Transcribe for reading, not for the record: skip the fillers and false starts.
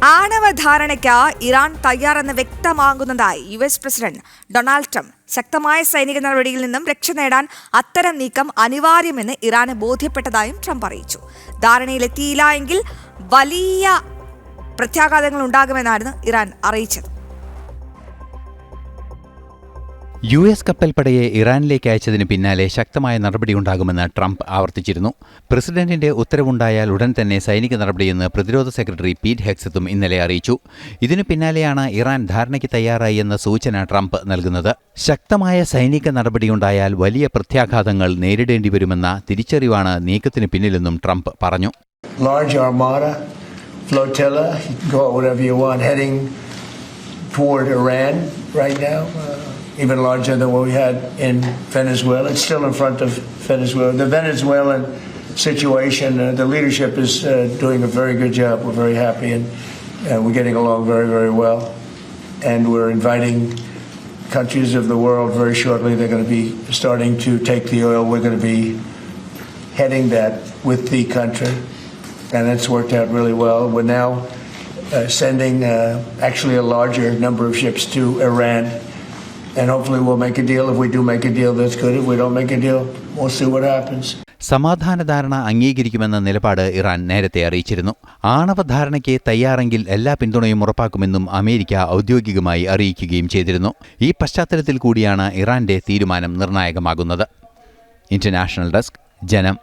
ആണവധാരണയ്ക്ക് Iran തയ്യാറെന്ന് വ്യക്തമാകുന്നതായി US president Donald Trump. ശക്തമായ സൈനിക നടപടിയിൽ നിന്നും രക്ഷ നേടാൻ അത്തരം നീക്കം അനിവാര്യമെന്ന് ഇറാന് ബോധ്യപ്പെട്ടതായും ട്രംപ് അറിയിച്ചു. ധാരണയിലെത്തിയില്ല എങ്കിൽ വലിയ പ്രത്യാഘാതങ്ങൾ ഉണ്ടാകുമെന്നായിരുന്നു ഇറാൻ അറിയിച്ചത്. US കപ്പൽപ്പടയെ ഇറാനിലേക്ക് അയച്ചതിന് പിന്നാലെ ശക്തമായ നടപടിയുണ്ടാകുമെന്ന് ട്രംപ് ആവർത്തിച്ചിരുന്നു. പ്രസിഡന്റിന്റെ ഉത്തരവുണ്ടായാൽ ഉടൻ തന്നെ സൈനിക നടപടിയെന്ന് പ്രതിരോധ സെക്രട്ടറി പീറ്റ് ഹെഗ്സത്തും ഇന്നലെ അറിയിച്ചു. ഇതിനു പിന്നാലെയാണ് ഇറാൻ ധാരണയ്ക്ക് തയ്യാറായി എന്ന സൂചന ട്രംപ് നൽകുന്നത്. ശക്തമായ സൈനിക നടപടിയുണ്ടായാൽ വലിയ പ്രത്യാഘാതങ്ങൾ നേരിടേണ്ടി വരുമെന്ന തിരിച്ചറിവാണ് നീക്കത്തിന് പിന്നിലെന്നും ട്രംപ് പറഞ്ഞു. Large armada, flotilla, go whatever you want, heading toward Iran right now. Even larger than what we had in Venezuela. It's still in front of Venezuela. The Venezuelan situation, the leadership is doing a very good job. We're very happy and we're getting along very, very well. And we're inviting countries of the world very shortly. They're going to be starting to take the oil. We're going to be heading that with the country. And it's worked out really well. We're now sending actually a larger number of ships to Iran. And hopefully we'll make a deal. If we do make a deal, that's good. If we don't make a deal, we'll see what happens. സമാധാന ധാരണ അംഗീകരിക്കുമെന്ന നിലപാട് Iran നേരത്തെ അറിയിച്ചിരുന്നു. ആണവധാരണയ്ക്ക് തയ്യാറെങ്കിൽ എല്ലാ പിന്തുണയും ഉറപ്പാക്കുമെന്നും America ഔദ്യോഗികമായി അറിയിക്കുകയും ചെയ്തിരുന്നു. ഈ പശ്ചാത്തലത്തിൽ കൂടിയാണ് ഇറാന്റെ തീരുമാനം നിർണായകമാകുന്നത്. ഇന്റർനാഷണൽ ഡെസ്ക്, ജനം.